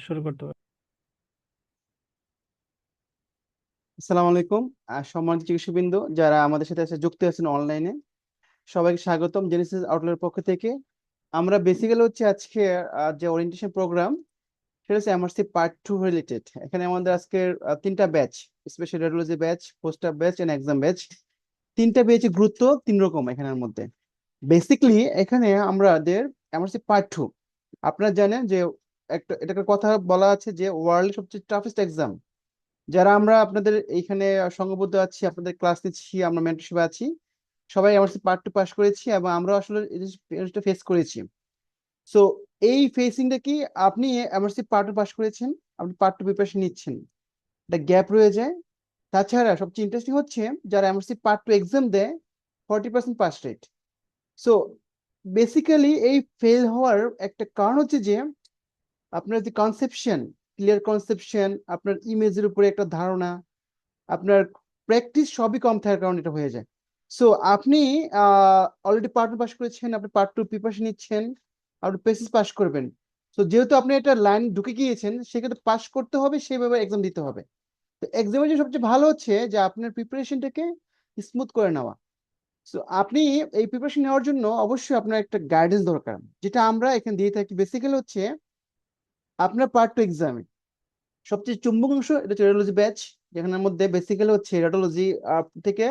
শুরু করতে পারি। আসসালামু আলাইকুম। সম্মানিত চিকিৎসকবৃন্দ যারা আমাদের সাথে যুক্ত আছেন অনলাইনে, সবাইকে স্বাগতম জেনেসিস আউটলের পক্ষ থেকে। আমরা বেসিক্যালি হচ্ছে আজকে যে ওরিয়েন্টেশন প্রোগ্রাম, সেটা হচ্ছে এমআরসি পার্ট 2 রিলেটেড। এখানে আমাদের আজকের তিনটা batch, special radiology batch, poster batch and exam batch. তিনটা ব্যাচের গুরুত্ব তিন রকম এখানের মধ্যে। বেসিক্যালি এখানে আমাদের এমআরসি পার্ট 2, আপনারা জানেন যে একটা এটাকে কথা বলা আছে যে ওয়ার্ল্ডের সবচেয়ে টাফেস্ট এক্সাম। যারা আমরা আপনাদের এইখানে সংঘবদ্ধ আছি, আপনাদের ক্লাস নিচ্ছি, আমরা মেন্টরশিপে আছি, সবাই আমার পার্ট 2 পাস করেছি এবং আমরা আসলে এই জিনিসটা ফেস করেছি। সো এই ফেসিংটা কি, আপনি এমআরসি পার্ট 2 পাস করেছেন, আপনি পার্ট 2 প্রিপারেশন নিচ্ছেন, একটা গ্যাপ রয়ে যায়। তাছাড়া সবচেয়ে ইন্টারেস্টিং হচ্ছে যারা এমআরসি পার্ট 2 এক্সাম দেয়, 40% পাস রেট। সো বেসিক্যালি এই ফেল হওয়ার একটা কারণ হচ্ছে যে আপনার যে কনসেপশন, ক্লিয়ার কনসেপশন, আপনার ইমেজের উপরে একটা ধারণা, আপনার প্র্যাকটিস সবই কম থাকার কারণে এটা হয়ে যায়। সো আপনি অলরেডি পার্ট 1 পাস করেছেন, আপনি পার্ট 2 প্রিপারেশন নিচ্ছেন, আপনি পেসিস পাস করবেন। তো যেহেতু আপনি একটা লাইন ঢুকে গিয়েছেন, সেক্ষেত্রে পাস করতে হবে, সেভাবে এক্সাম দিতে হবে। তো এক্সামের যে সবচেয়ে ভালো হচ্ছে যে আপনার প্রিপারেশনটাকে স্মুথ করে নেওয়া। সো আপনি এই প্রিপারেশন নেওয়ার জন্য অবশ্যই আপনার একটা গাইডেন্স দরকার, যেটা আমরা এখানে দিয়ে থাকি। বেসিক্যালি হচ্ছে আপনার পার্ট 2 এক্সামে সবচেয়ে চুম্বক অংশ, এটা হচ্ছে রেডিওলজি ব্যাচ, যেখানের মধ্যে বেসিক্যালি হচ্ছে রেডিওলজি থেকে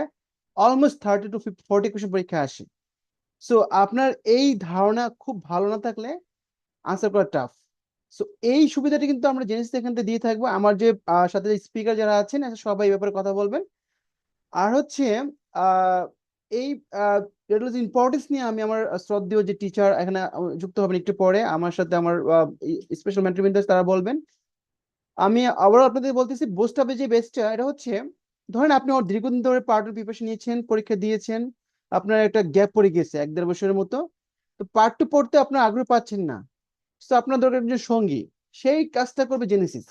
অলমোস্ট 30 to 40 কোয়েশ্চেন পরীক্ষা আসে। সো আপনার এই ধারণা খুব ভালো না থাকলে আনসার করা টাফ। সো এই সুবিধাটা কিন্তু আমরা জেনেছি এখান থেকে দিয়ে থাকবো। আমার যে সাথে স্পিকার যারা আছেন, সবাই এই ব্যাপারে কথা বলবেন। আর হচ্ছে আহ এই রেডিওলজি ইম্পর্টেন্স নিয়ে আমি আমার শ্রদ্ধেয় যে টিচার এখানে যুক্ত হবেন একটু পরে আমার সাথে, আমার স্পেশাল মেন্টর তারা বলবেন। আমি আবার আপনাদের বলতেছি, বোস্ট আপে যে বেসটা, এটা হচ্ছে ধরেন আপনি ওর দীর্ঘদিন ধরে পার্ট 2 প্রিপারেশন নিয়েছেন, পরীক্ষা দিয়েছেন, আপনার একটা গ্যাপ পড়ে গেছে 1-1.5 বছরের মতো। তো পার্ট 2 পড়তে আপনার আগ্রহ পাচ্ছেন না, তো আপনার দরকার একজন সঙ্গী। সেই কাজটা করবে জেনেসিস।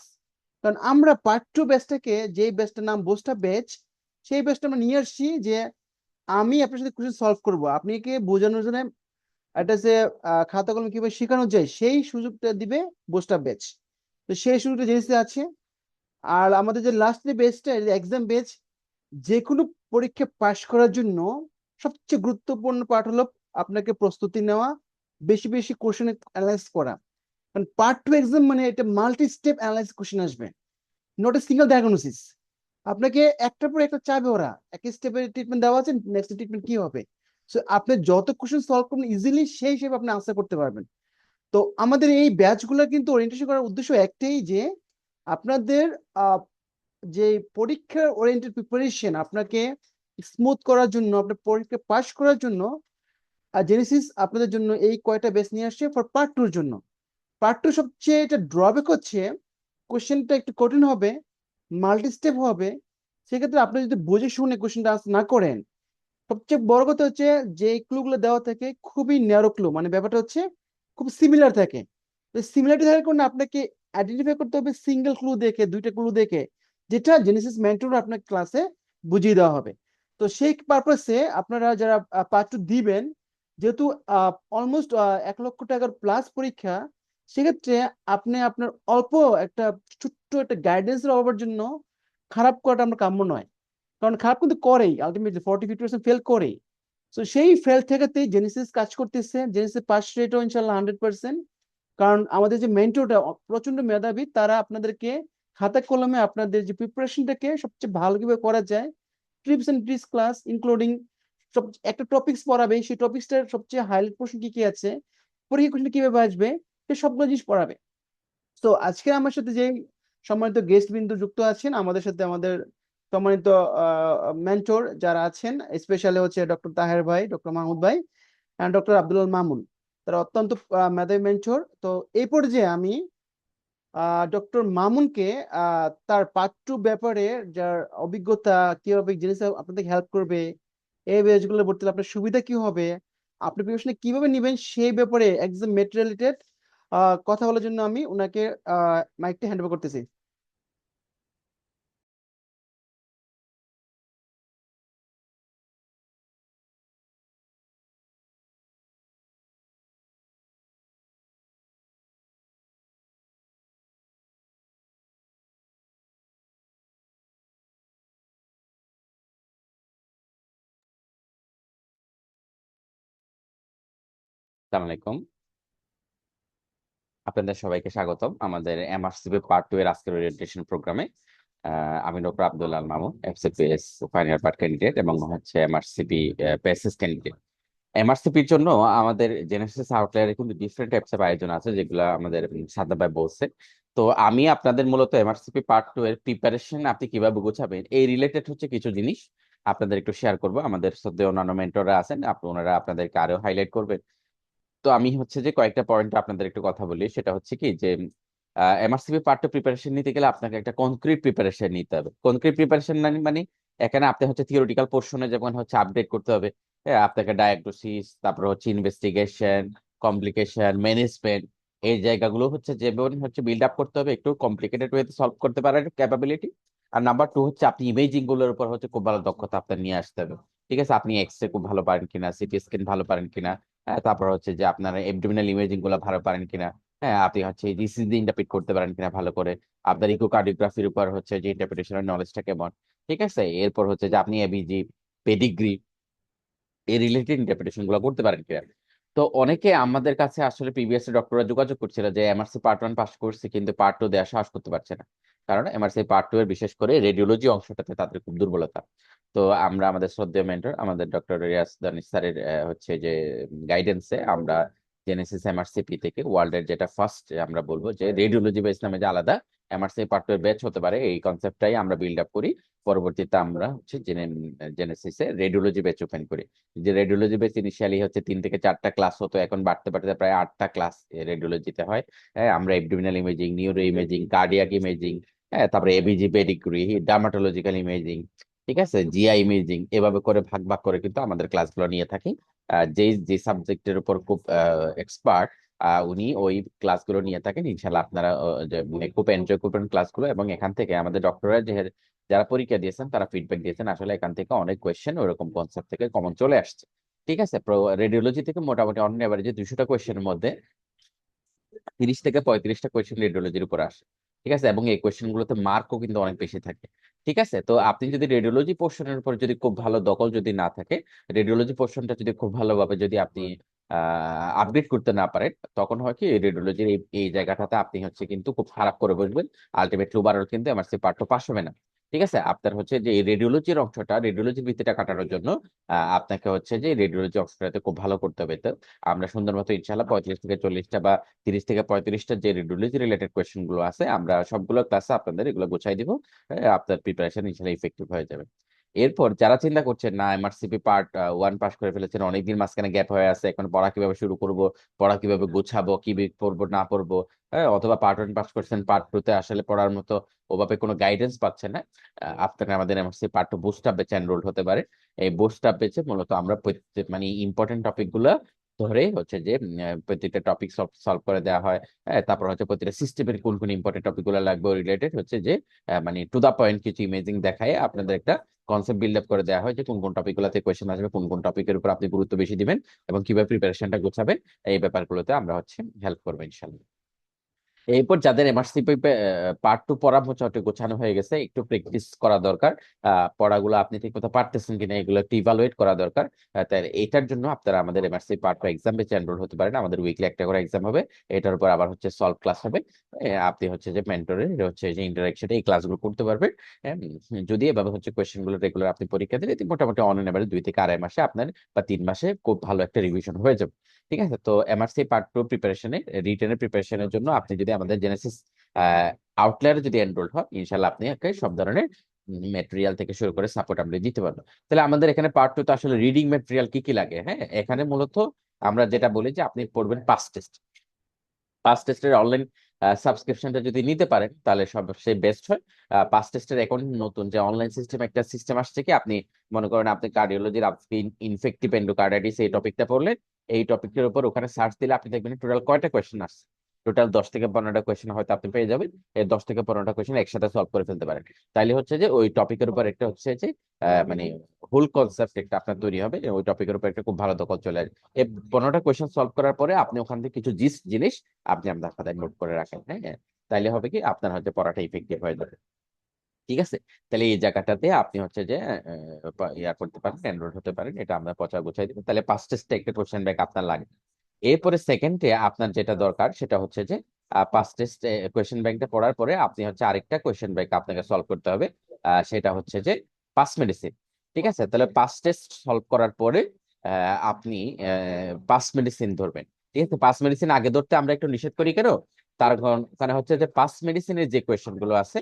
কারণ আমরা পার্ট 2 ব্যাচটাকে, যে ব্যাচটার নাম বোস্ট আপ ব্যাচ, সেই ব্যাচটা আমরা নিয়ে আসছি যে আমি আপনার সাথে কোশ্চেন সলভ করবো, আপনি কি বোঝানোর জন্য একটা যে খাতা কলমে কিভাবে শেখানো যায় সেই সুযোগটা দিবে বোস্ট আপ ব্যাচ। তো সেই সুযোগটা জেনেসিস আছে। আর আমাদের যে লাস্ট যে বেসটা, এক্সাম বেস, যে কোনো পরীক্ষা পাশ করার জন্য সবচেয়ে গুরুত্বপূর্ণ পার্ট হলো আপনাকে প্রস্তুতি নেওয়া, বেশি বেশি কোশ্চেন অ্যানালাইজ করা। কারণ পার্ট 2 এক্সাম মানে এটা মাল্টি স্টেপ অ্যানালাইজ কোশ্চেন আসবে, নট এ সিঙ্গেল ডায়াগনোসিস। আপনাকে একটার পর একটা চাবে, ওরা এক স্টেপের ট্রিটমেন্ট দেওয়া আছে, নেক্সট ট্রিটমেন্ট কি হবে। সো আপনি যত কোশ্চেন সলভ করবেন ইজিলি, সেই হিসেবে আপনি আনসার করতে পারবেন। তো আমাদের এই ব্যাচগুলো কিন্তু ওরিয়েন্টেশন করার উদ্দেশ্য একটাই, যে আপনাদের যে পরীক্ষার ওরিয়েন্টেড প্রিপারেশন, আপনাকে স্মুথ করার জন্য, আপনার পরীক্ষা পাস করার জন্য। আর জেনেসিস আপনাদের জন্য এই কয়টা বেস নিয়ে আসছে ফর পার্ট 2 এর জন্য। পার্ট 2 সবচেয়ে এটা ড্রব্যাক হচ্ছে কোশ্চেনটা একটু কঠিন হবে, মাল্টি স্টেপ হবে। সেক্ষেত্রে আপনি যদি বুঝে শুনে কোশ্চেনটা আনসার না করেন, সবচেয়ে বড় কথা হচ্ছে যে ক্লুগুলো দেওয়া থাকে খুবই ন্যারো ক্লু, মানে ব্যাপারটা হচ্ছে খুব সিমিলার থাকে। সিমিলারিটি থাকার কারণে আপনাকে আইডেন্টিফাই করতে হবে সিঙ্গেল ক্লু দেখে, দুইটা ক্লু দেখে, যেটা জেনেসিস মেন্টর আপনার ক্লাসে বুঝিয়ে দেওয়া হবে। তো সেই পারপাসে আপনারা যারা পার্ট 2 দিবেন, যেহেতু অলমোস্ট 1 লক্ষ টাকার প্লাস পরীক্ষা, সেক্ষেত্রে আপনি আপনার অল্প একটা ছোট্ট একটা গাইডেন্সের অভাবের জন্য খারাপ করাটা আমরা কাম্য নয়। কারণ খারাপ কিন্তু করেই, আলটিমেটলি 40-50% ফেল করেই। তো সেই ফেল থেকেতেই জেনেসিস কাজ করতেছে, জেনেসিস পাস রেটও ইনশাল্লাহ 100%। কারণ আমাদের যে মেন্টরটা প্রচন্ড মেধাবী, তারা আপনাদেরকে খাতা কলমে আপনাদের যে প্রিপারেশনটাকে সবচেয়ে ভালো কিভাবে করা যায়, tips and tricks class including, সব একটা টপিক্স পড়াবে, সেই টপিক্সটার সবচেয়ে হাইলাইট প্রশ্ন কি কি আছে, পরীক্ষা কোশ্চেন কিভাবে আসবে, সে সবগুলো জিনিস পড়াবে। তো আজকে আমার সাথে যে সম্মানিত গেস্ট বিন্দু যুক্ত আছেন, আমাদের সাথে আমাদের সম্মানিত মেন্টর যারা আছেন, স্পেশালি হচ্ছে ডক্টর তাহের ভাই, ডক্টর মাহমুদ ভাই, অ্যান্ড ডক্টর আব্দুল মামুন। তারা অত্যন্ত মেধাবী মেন্টর। তো এই পর্যায়ে আমি ডক্টর মামুনকে তার পার্ট 2 ব্যাপারে, যার অভিজ্ঞতা, কিভাবে জিনিস আপনাদের হেল্প করবে, এই ব্যাচগুলো ভর্তি হলে আপনার সুবিধা কি হবে, আপনি প্রিপারেশন কিভাবে নেবেন, সেই ব্যাপারে একদম মেটেরিয়াল কথা বলার জন্য আমি ওনাকে মাইকটা হ্যান্ড ওভার করতেছি। আসসালামু আলাইকুম। আপনাদের সবাইকে স্বাগতম আমাদের এমআরসিপি পার্ট 2 এর আজকের ওরিয়েন্টেশন প্রোগ্রামে। আমি doctor Abdul Al Mamun, FCPS final part candidate এবং হচ্ছে এমআরসিপি পেসিস ক্যান্ডিডেট। এমআরসিপির জন্য আমাদের জেনেসিস আউটলায়ারে কিন্তু ডিফারেন্ট টাইপস অফ আয়োজন আছে, যেগুলো আমাদের সাদা ভাই বলছে। তো আমি আপনাদের মূলত এমআরসিপি পার্ট 2 এর প্রিপারেশন আপনি কিভাবে গোছাবেন এই রিলেটেড হচ্ছে কিছু জিনিস আপনাদের একটু শেয়ার করবো। আমাদের সাথে অন্যান্য মেন্টররা আছেন, ওনারা আপনাদেরকে আরো হাইলাইট করবেন। তো আমি হচ্ছে যে কয়েকটা পয়েন্ট আপনাদের একটু কথা বলি, সেটা হচ্ছে কি যে এমআরসিপি পার্ট টু প্রিপারেশন নিতে গেলে আপনাকে একটা কনক্রিট প্রিপারেশন নিতে হবে। কনক্রিট প্রিপারেশন মানে এখানে আপনি হচ্ছে থিওরিটিক্যাল পোর্শনে যেমন হচ্ছে আপডেট করতে হবে। হ্যাঁ, আপনাকে ডায়াগনোসিস, তারপর হচ্ছে ইনভেস্টিগেশন, কমপ্লিকেশন ম্যানেজমেন্ট, এই জায়গাগুলো হচ্ছে যেমন হচ্ছে বিল্ড আপ করতে হবে, একটু কমপ্লিকেটেড ওয়েতে সলভ করতে পারার ক্যাপাবিলিটি। আর নাম্বার টু হচ্ছে আপনি ইমেজিং গুলোর উপর হচ্ছে খুব ভালো দক্ষতা আপনার নিয়ে আসতে হবে। ঠিক আছে, আপনি এক্স রে খুব ভালো পারেন কিনা, সিটি স্ক্যান ভালো পারেন কিনা, তারপর হচ্ছে যে আপনার এবডোমিনাল ইমেজিং গুলো ভালো পারেন কিনা, হ্যাঁ আপনি হচ্ছে ইসিজি ইন্টারপ্রিট করতে পারেন কিনা ভালো করে, আপনার ইকোকার্ডিওগ্রাফির উপর হচ্ছে যে ইন্টারপ্রিটেশনের নলেজটা কেমন। ঠিক আছে, এরপর হচ্ছে যে আপনি এবিজি, পেডিগ্রি, এই রিলেটেড ইন্টারপ্রিটেশন গুলো করতে পারেন কিনা। তো অনেকে আমাদের কাছে আসলে প্রিভিয়াস ডক্টররা যোগাযোগ করছিল যে এমআরসি পার্ট 1 পাস করছে কিন্তু পার্ট 2 দেওয়া সাহস করতে পারছে না, কারণ এমআরসি পার্ট 2 এর বিশেষ করে রেডিওলজি অংশটাতে তাদের খুব দুর্বলতা। তো আমরা আমাদের শ্রদ্ধেয় মেন্টর আমাদের ডক্টর রিয়াজ দানিশ স্যারের হচ্ছে যে গাইডেন্সে আমরা জেনেসিস এমআরসিপি থেকে ওয়ার্ল্ডের যেটা ফার্স্ট আমরা বলবো যে রেডিওলজি বেস নামে যে আলাদা এমআরসি পার্ট 2 এর ব্যাচ হতে পারে, এই কনসেপ্টটাই আমরা বিল্ড আপ করি। পরবর্তীতে আমরা হচ্ছে জেনেসিসে রেডিওলজি ব্যাচ ওপেন করি। যে রেডিওলজি বেস ইনিশিয়ালি হচ্ছে 3 থেকে 4টা ক্লাস হতো, এখন বাড়তে বাড়তে প্রায় 8টা ক্লাস রেডিওলজিতে হয়। হ্যাঁ, আমরা abdominal imaging, neuro imaging, cardiac imaging, হ্যাঁ তারপরে এবিজি, পেডিগ্রি, ডার্মাটোলজিক্যাল ইমেজিং, ঠিক আছে, জিআই ইমেজিং, এভাবে করে ভাগ ভাগ করে কিন্তু আমাদের ক্লাসগুলো নিয়ে থাকি। যে যে সাবজেক্টের উপর খুব এক্সপার্ট উনি ওই ক্লাসগুলো নিয়ে থাকেন। ইনশাল্লাহ আপনারা মানে খুব এনজয় করবেন ক্লাসগুলো, এবং এখান থেকে আমাদের ডক্টররা যে যারা পরীক্ষা দিয়েছেন তারা ফিডব্যাক দিয়েছেন আসলে এখান থেকে অনেক কোয়েশ্চেন ওরকম কনসেপ্ট থেকে কমন চলে আসছে। ঠিক আছে, রেডিওলজি থেকে মোটামুটি অন এভারেজে 200টা কোয়েশ্চেনের মধ্যে 30 থেকে 35টা কোয়েশ্চেন রেডিওলজির উপর আসে। ঠিক আছে, এবং এই কোয়েশ্চেন গুলোতে মার্কও কিন্তু অনেক বেশি থাকে। ঠিক আছে, তো আপনি যদি রেডিওলজি পোর্শনের উপর যদি খুব ভালো দখল যদি না থাকে, রেডিওলজি পোর্শনটা যদি খুব ভালোভাবে যদি আপনি আপডেট করতে না পারেন, তখন হয় কি রেডিওলজির এই জায়গাটাতে আপনি হচ্ছে কিন্তু খুব খারাপ করে বসবেন। আলটিমেটলি ওভারঅল কিন্তু এমআরসি পার্ট পাস হবে না। ঠিক আছে, আপনার হচ্ছে যে এই রেডিওলজির অংশটা, রেডিওলজির ভিত্তিটা কাটানোর জন্য আপনাকে হচ্ছে যে রেডিওলজি অংশটাতে খুব ভালো করতে হবে। তো আমরা সুন্দর মতো ইনশাল্লাহ 35 থেকে 40টা বা 30 থেকে 35টা যে রেডিওলজি রিলেটেড কোয়েশ্চেন গুলো আছে আমরা সবগুলো ক্লাসে আপনাদের এগুলো গোছাই দিব। আপনার প্রিপারেশন ইনশাল্লাহ ইফেক্টিভ হয়ে যাবে। এরপর যারা চিন্তা করছেন না এমআরসিপি পার্ট 1 পাস করে ফেলেছেন, অনেকদিন মাঝখানে গ্যাপ হয়ে আছে, এখন পড়া কিভাবে শুরু করব, পড়া কিভাবে গোছাবো, কি পড়বো না পড়বো, হ্যাঁ, অথবা পার্ট 1 পাস করছেন পার্ট 2 তে আসলে পড়ার মতো ওভাবে কোনো গাইডেন্স পাচ্ছেন না, আপনারা আমাদের এমআরসি পার্ট 2 বুস্ট আপ ব্যাচে এনরোল হতে পারে। এই বুস্ট আপ ব্যাচে মূলত আমরা মানে ইম্পর্টেন্ট টপিক গুলো ধরে হচ্ছে যে প্রত্যেকটা টপিক সলভ করে দেওয়া হয়। তারপর হচ্ছে প্রত্যেকটা সিস্টেমের কোন কোন ইম্পর্টেন্ট টপিক গুলো লাগবে রিলেটেড হচ্ছে যে মানে টু দা পয়েন্ট কিছু ইমেজিং দেখায় আপনাদের একটা কনসেপ্ট বিল্ড আপ করে দেওয়া হয় যে কোন কোন টপিক গুলোতে কোয়েশ্চেন আসবে, কোন কোন টপিকের উপর আপনি গুরুত্ব বেশি দিবেন এবং কিভাবে প্রিপারেশনটা গোছাবেন। এই ব্যাপারগুলোতে আমরা হচ্ছে হেল্প করবো ইনশাল্লাহ। এরপর যাদের এমআরসিপি পার্ট 2 পড়া মোটামুটি গোছানো হয়ে গেছে, একটু প্র্যাকটিস করা দরকার। পড়াগুলো আপনি ঠিক মতো পারতেছেন কিনা এগুলো একটু ইভালুয়েট করা দরকার। তাই এটার জন্য আপনারা আমাদের এমআরসি পার্ট 2 এক্সাম বেচে এনরোল হতে পারেন। আমাদের উইকলি একটা করে এক্সাম হবে, এটার উপর আবার হচ্ছে সলভ ক্লাস হবে। আপনি হচ্ছে যে মেন্টরের হচ্ছে যে ইন্টারাকশনে এই ক্লাসগুলো করতে পারবেন। যদি এভাবে হচ্ছে কোয়েশ্চেন গুলো রেগুলার আপনি পরীক্ষা দিলে মোটামুটি অন এন এভারেজ 2 থেকে 2.5 মাসে আপনার বা 3 মাসে খুব ভালো একটা রিভিশন হয়ে যাবে। ঠিক আছে, তো এমআরসি পার্ট 2 প্রিপারেশনে, রিটেনের প্রিপারেশনের জন্য আপনি যদি আমাদের জেনেসিস আউটলায়ারে যদি এনরোল হয়, ইনশাল্লাহ আপনি সব ধরনের ম্যাটেরিয়াল থেকে শুরু করে সাপোর্ট আমরা দিতে পারবো। তাহলে আমাদের এখানে পার্ট 2 তো আসলে রিডিং ম্যাটেরিয়াল কি কি লাগে, হ্যাঁ এখানে মূলত আমরা যেটা বলি যে আপনি পড়বেন পাস টেস্ট। পাস টেস্টের অনলাইন সাবস্ক্রিপশনটা যদি নিতে পারেন তাহলে সবচেয়ে বেস্ট হয়। পাস টেস্টের এখন নতুন যে অনলাইন সিস্টেম একটা সিস্টেম আসছে কি, আপনি মনে করেন আপনি কার্ডিওলজির আপনি ইনফেক্টিভ এন্ডোকার্ডাইটিস এই টপিকটা পড়লেন, এই টপিকের উপর ওখানে সার্চ দিলে আপনি দেখবেন টোটাল কয়টা কোয়েশ্চেন আসছে। টোটাল 10 থেকে 15টা কোয়েশ্চেন হয়তো আপনি পেয়ে যাবেন। এই 10 থেকে 15টা কোয়েশ্চেন একসাথে সলভ করে ফেলতে পারেন। তাইলে হচ্ছে যে ওই টপিকের উপর একটা হচ্ছে যে মানে হোল কনসেপ্ট একটা আপনার তৈরি হবে, ওই টপিকের উপর একটা খুব ভালো দখল চলে আসবে। এই 15টা কোয়েশ্চেন সলভ করার পরে আপনি ওখান থেকে কিছু জিনিস আপনি আপনার খাতায় নোট করে রাখেন, হ্যাঁ তাইলে হবে কি আপনার হচ্ছে পড়াটা ইফেক্টিভ হয়ে যাবে। ঠিক আছে, তাহলে এই জায়গাটাতে আপনি হচ্ছে যে ইয়া করতে পারেন, এনরোল হতে পারেন, এটা আমরা পচা গুছাই দিব। তাহলে পাঁচ টেস্টে একটা কোশ্চেন ব্যাংক আপনার লাগে। এরপরে সেকেন্ডে আপনার যেটা দরকার সেটা হচ্ছে যে পাস্ট টেস্ট কোয়েশ্চেন ব্যাংকটা পড়ার পরে আপনি হচ্ছে আরেকটা কোয়েশ্চেন ব্যাংক আপনাকে সলভ করতে হবে। সেটা হচ্ছে যে পাস মেডিসিন। ঠিক আছে, তাহলে পাস টেস্ট সলভ করার পরে আপনি পাস মেডিসিন ধরবেন। ঠিক আছে, পাস মেডিসিন আগে ধরতে আমরা একটু নিষেধ করি কেন? তার কারণ হচ্ছে যে পাস মেডিসিনের যে কোয়েশ্চেন গুলো আছে,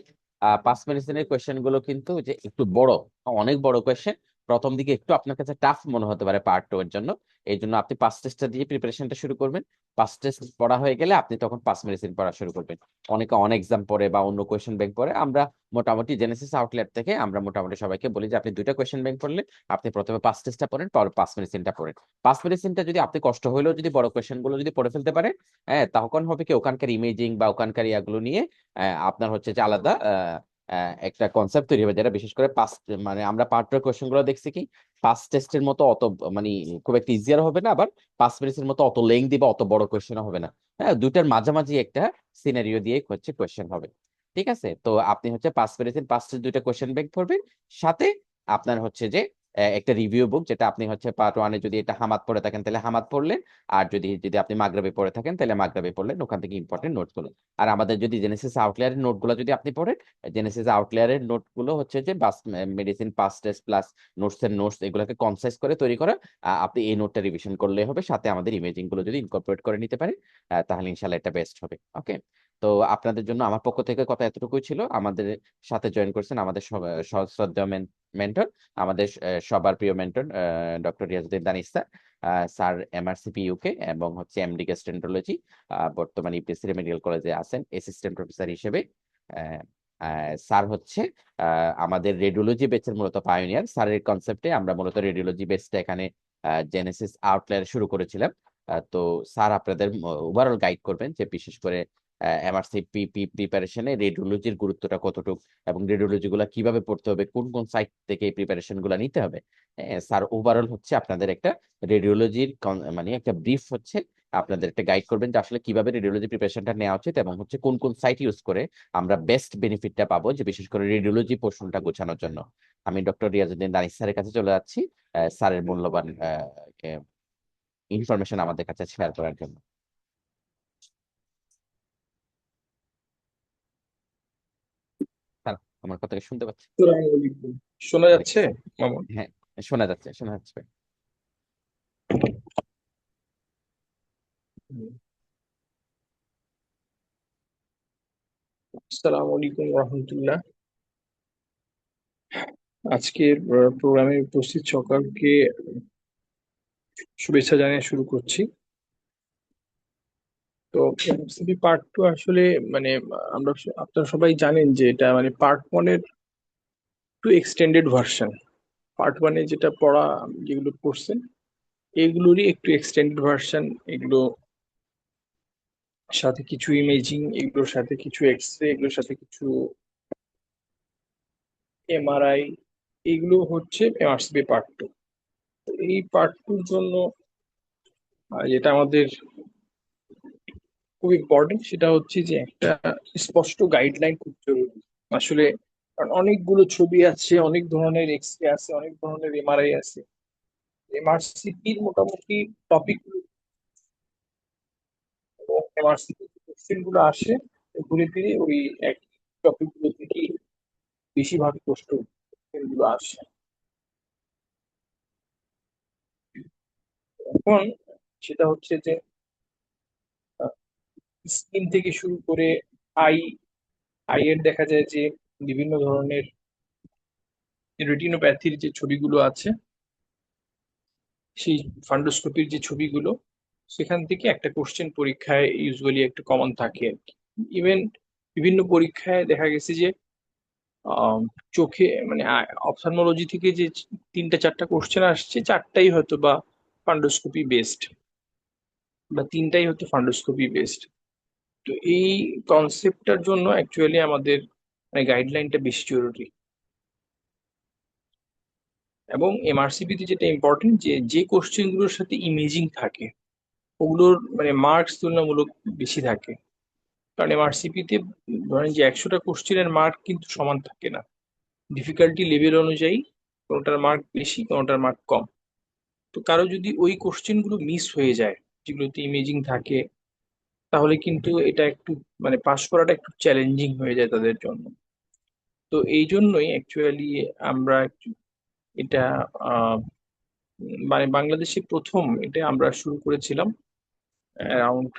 পাস মেডিসিনের কোয়েশ্চেন গুলো কিন্তু যে একটু বড়, অনেক বড় কোয়েশ্চেন। প্রথম দিকে একটু আপনার কাছে টাফ মনে হতে পারে পার্ট 2 এর জন্য। এই জন্য আপনি পাস টেস্টটা দিয়ে প্রিপারেশনটা শুরু করবেন। পাস টেস্ট পড়া হয়ে গেলে আপনি তখন পাস মেডিসিন পড়া শুরু করবেন। অনেকে অন এক্সাম পড়ে বা অন্য কোয়েশ্চেন ব্যাংক পড়ে। আমরা মোটামুটি জেনেসিস আউটলেট থেকে আমরা মোটামুটি সবাইকে বলি যে আপনি দুইটা কোয়েশ্চেন ব্যাংক পড়লে আপনি প্রথমে পাস টেস্টটা পড়েন, পর পাস মেডিসিনটা পড়েন। পাস মেডিসিনটা যদি আপনি কষ্ট হলেও যদি বড় কোয়েশ্চেন গুলো যদি পড়ে ফেলতে পারে, হ্যাঁ, তখন হবে কি ওখানকার ইমেজিং বা ওখানকার ইয়াগুলো নিয়ে আপনার হচ্ছে যে আলাদা একটা কনসেপ্ট তৈরি হবে, যেটা বিশেষ করে পাস, মানে আমরা পার্টের কোয়েশ্চেন গুলো দেখছি কি পাস টেস্টের মতো অত মানে খুব একটা ইজিয়ার হবে না, আবার পাস মেডিসিনের মতো অত লেংদি বা অত বড় কোয়েশ্চেন হবে না। হ্যাঁ, দুইটার মাঝামাঝি একটা সিনারিও দিয়ে হচ্ছে কোয়েশ্চেন হবে। ঠিক আছে, তো আপনি হচ্ছে পাস মেডিসিন পাস টেস্ট দুইটা কোয়েশ্চেন ব্যাংক পড়বেন, সাথে আপনার হচ্ছে যে একটা রিভিউ বুক, যেটা আপনি হচ্ছে পার্ট 1-এ যদি এটা হামাদ পড়ে থাকেন তাহলে হামাদ পড়লেন, আর যদি যদি আপনি মাগরাবি পড়ে থাকেন তাহলে মাগরাবি পড়লেন, ওখান থেকে ইম্পর্টেন্ট নোটস গুলো। আর আমাদের যদি জেনেসিস আউটলায়ারের নোটগুলো যদি আপনি পড়েন, জেনেসিস আউটলায়ারের নোটগুলো হচ্ছে যে বাস medicine pass test plus notes এগুলোকে কনসাইজ করে তৈরি করা। আপনি এই নোটটা রিভিশন করলে হবে, সাথে আমাদের ইমেজিং গুলো যদি ইনকর্পোরেট করে নিতে পারেন, তাহলে ইনশাল্লাহ এটা বেস্ট হবে। ওকে, তো আপনাদের জন্য আমার পক্ষ থেকে কথা এতটুকুই ছিল। আমাদের সাথে জয়েন করছেন আমাদের শ্রদ্ধেয় মেন্টর, আমাদের সবার প্রিয় mentor doctor Riazuddin Danish sir. Sir MRCP UK এবং হচ্ছে এমডি গ্যাস্ট্রোএন্টারোলজি, বর্তমানে ইপিএসসি মেডিকেল কলেজে আছেন অ্যাসিস্ট্যান্ট প্রফেসর হিসেবে। আহ, স্যার হচ্ছে আমাদের রেডিওলজি বেচের মূলত পায়োনিয়ার। স্যারের কনসেপ্টে আমরা মূলত রেডিওলজি বেসটা এখানে জেনেসিস আউটলায়ার শুরু করেছিলাম। তো স্যার আপনাদের ওভারঅল গাইড করবেন যে বিশেষ করে এমআরসিপি প্রিপারেশনে রেডিওলজির গুরুত্বটা কতটুকু, এবং রেডিওলজি গুলা কিভাবে পড়তে হবে, কোন কোন সাইট থেকে এই প্রিপারেশন গুলা নিতে হবে। স্যার ওভারঅল হচ্ছে আপনাদের একটা রেডিওলজির মানে একটা ব্রিফ হচ্ছে আপনাদের একটা গাইড করবেন যে আসলে কিভাবে রেডিওলজি প্রিপারেশনটা নেওয়া উচিত, এবং হচ্ছে কোন কোন সাইট ইউজ করে আমরা বেস্ট বেনিফিটটা পাবো, যে বিশেষ করে রেডিওলজি পোর্শনটা গোছানোর জন্য। আমি ডক্টর রিয়াজউদ্দিন দানিশ স্যারের কাছে চলে যাচ্ছি স্যারের মূল্যবান ইনফরমেশন আমাদের কাছে শেয়ার করার জন্য। স্যার, আমার কথা কি শুনতে পাচ্ছেন? আসসালামু আলাইকুম। শোনা ওয়ালাইকুম যাচ্ছে আসসালাম। মামুন? হ্যাঁ, শোনা যাচ্ছে, শোনা যাচ্ছে। আসসালামু আলাইকুম রহমতুল্লাহ। আজকের প্রোগ্রামে উপস্থিত সকলকে শুভেচ্ছা জানিয়ে শুরু করছি। তো এমসিপি পার্ট 2 আসলে মানে আমরা আপনারা সবাই জানেন যে এটা মানে পার্ট 1 এর একটু এক্সটেন্ডেড ভার্সন। পার্ট 1 এ যেটা পড়া যেগুলো পড়ছেন এগুলোরই একটু এক্সটেন্ডেড ভার্সন। এগুলো সাথে কিছু ইমেজিং, এগুলোর সাথে কিছু এক্সরে, এগুলোর সাথে কিছু এমআরআই, এগুলো হচ্ছে এমআরসিপি পার্ট 2। এই পার্ট 2 জন্য যেটা আমাদের খুব ইম্পর্টেন্ট সেটা হচ্ছে যে একটা স্পষ্ট গাইডলাইন খুব জরুরি আসলে। কারণ অনেকগুলো ছবি আছে, অনেক ধরনের এক্সরে আছে, অনেক ধরনের এমআরআই আছে। এমআরসিপির মোটামুটি টপিক এবং এমআরসিপি কোশ্চেন গুলো আসে ঘুরে ফিরে ওই এক টপিক গুলো থেকেই বেশিরভাগ প্রশ্ন গুলো আসে। এখন সেটা হচ্ছে যে স্কিন থেকে শুরু করে আই আই এর দেখা যায় যে বিভিন্ন ধরনের রেটিনোপ্যাথির যে ছবিগুলো আছে, সেই ফান্ডোস্কোপির যে ছবিগুলো, সেখান থেকে একটা কোশ্চেন পরীক্ষায় ইউজুয়ালি একটা কমন থাকে আর কি। ইভেন বিভিন্ন পরীক্ষায় দেখা গেছে যে চোখে মানে অপথলমোলজি থেকে যে তিনটা চারটা কোশ্চেন আসছে, চারটাই হয়তো বা ফান্ডোস্কোপি বেসড, বা তিনটাই হয়তো ফান্ডোস্কোপি বেসড। তো এই কনসেপ্টটার জন্য অ্যাকচুয়ালি আমাদের মানে গাইডলাইনটা বেশি জরুরি। এবং এমআরসিপি তে যেটা ইম্পর্টেন্ট যে যে কোশ্চেন গুলোর সাথে ইমেজিং থাকে ওগুলোর মানে মার্কস তুলনামূলক বেশি থাকে। কারণ এমআরসিপি তে ধরেন যে 100টা কোশ্চেনের মার্ক কিন্তু সমান থাকে না, ডিফিকাল্টি লেভেল অনুযায়ী কোনোটার মার্ক বেশি কোনোটার মার্ক কম। তো কারো যদি ওই কোশ্চেন গুলো মিস হয়ে যায় যেগুলোতে ইমেজিং থাকে, তাহলে কিন্তু এটা একটু মানে পাশ করাটা একটু চ্যালেঞ্জিং হয়ে যায় তাদের জন্য। তো এই জন্যই অ্যাকচুয়ালি আমরা এটা আহ, মানে বাংলাদেশে প্রথম এটা আমরা শুরু করেছিলাম অ্যারাউন্ড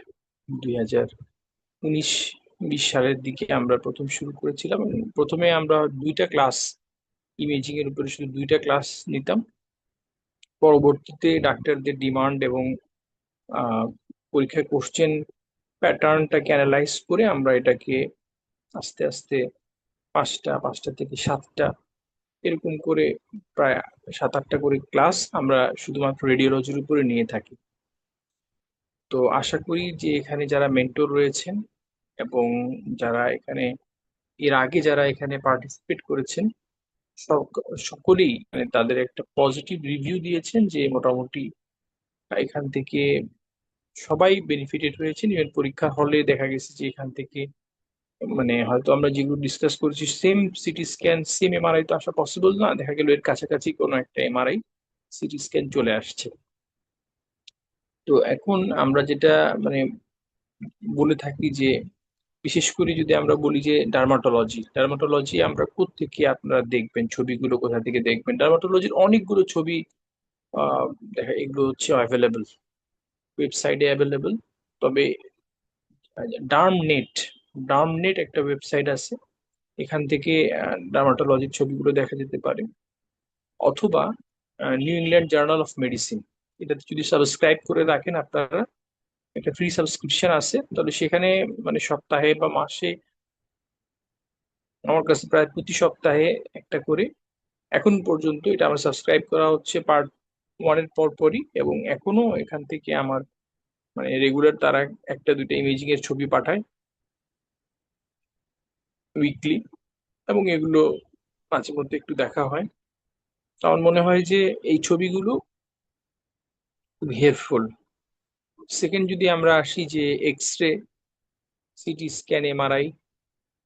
2019-20 সালের দিকে আমরা প্রথম শুরু করেছিলাম। প্রথমে আমরা 2টা ক্লাস, ইমেজিং এর উপরে শুধু 2টা ক্লাস নিতাম। পরবর্তীতে ডাক্তারদের ডিমান্ড এবং আহ, পরীক্ষার কোশ্চেন প্যাটার্নটাকে অ্যানালাইজ করে আমরা এটাকে আস্তে আস্তে 5টা, 5টা থেকে 7টা, এরকম করে প্রায় 7-8টা করে ক্লাস আমরা শুধুমাত্র রেডিওলজির উপরে নিয়ে থাকি। তো আশা করি যে এখানে যারা মেন্টর রয়েছেন এবং যারা এখানে এর আগে যারা এখানে পার্টিসিপেট করেছেন, সকলেই মানে তাদের একটা পজিটিভ রিভিউ দিয়েছেন যে মোটামুটি এখান থেকে সবাই বেনিফিটেড হয়েছেন। ইভেন পরীক্ষার হলে দেখা গেছে যে এখান থেকে মানে হয়তো আমরা যেগুলো ডিসকাস করেছি same CT scan same MRI তো আসা পসিবল না, দেখা গেল এর কাছাকাছি কোনো একটা এমআরআই সিটি স্ক্যান চলে আসছে। তো এখন আমরা যেটা মানে বলে থাকি যে বিশেষ করে যদি আমরা বলি যে ডার্মাটোলজি, ডার্মাটোলজি আমরা কোত্থেকে আপনারা দেখবেন, ছবিগুলো কোথা থেকে দেখবেন? ডার্মাটোলজির অনেকগুলো ছবি আহ দেখা এগুলো হচ্ছে অ্যাভেলেবল, ওয়েবসাইটে অ্যাভেলেবল। তবে ডার্ম নেট, ডার্ম নেট একটা ওয়েবসাইট আছে, এখান থেকে ডার্মাটোলজির ছবিগুলো দেখা যেতে পারে। অথবা new England journal of medicine, এটাতে যদি সাবস্ক্রাইব করে রাখেন আপনারা, একটা ফ্রি সাবস্ক্রিপশন আছে, তাহলে সেখানে মানে সপ্তাহে বা মাসে আমার কাছে প্রায় প্রতি সপ্তাহে একটা করে, এখন পর্যন্ত এটা আমার সাবস্ক্রাইব করা হচ্ছে পার্ট 1-এর পর পরই, এবং এখনো এখান থেকে আমার মানে রেগুলার তারা 1-2টা ইমেজিং এর ছবি পাঠায় উইকলি, এবং এগুলো মাঝে মধ্যে একটু দেখা হয়। তো আমার মনে হয় যে এই ছবিগুলো খুব হেল্পফুল। সেকেন্ড যদি আমরা আসি যে x ray, CT scan, MRI,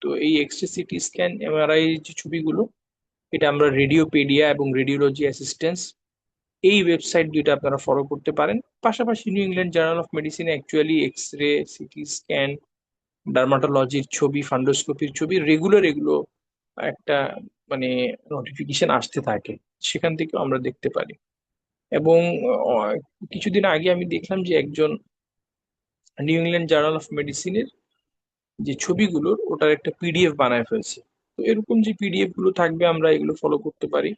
তো এই x ray, CT scan, MRI যে ছবিগুলো, এটা আমরা রেডিওপেডিয়া এবং রেডিওলজি অ্যাসিস্ট্যান্স এই ওয়েবসাইট দুইটা আপনারা ফলো করতে পারেন। পাশাপাশি নিউ ইংল্যান্ড জার্নাল অফ মেডিসিনে actually X ray, CT scan, ডার্মাটোলজির ছবি, ফান্ডোস্কোপির ছবি রেগুলার এগুলো একটা মানে নোটিফিকেশন আসতে থাকে, সেখান থেকেও আমরা দেখতে পারি। এবং আহ, কিছুদিন আগে আমি দেখলাম যে একজন নিউ ইংল্যান্ড জার্নাল অফ মেডিসিনের যে ছবিগুলোর ওটার একটা পিডিএফ বানায় ফেলছে। তো এরকম যে পিডিএফ গুলো থাকবে আমরা এগুলো ফলো করতে পারি।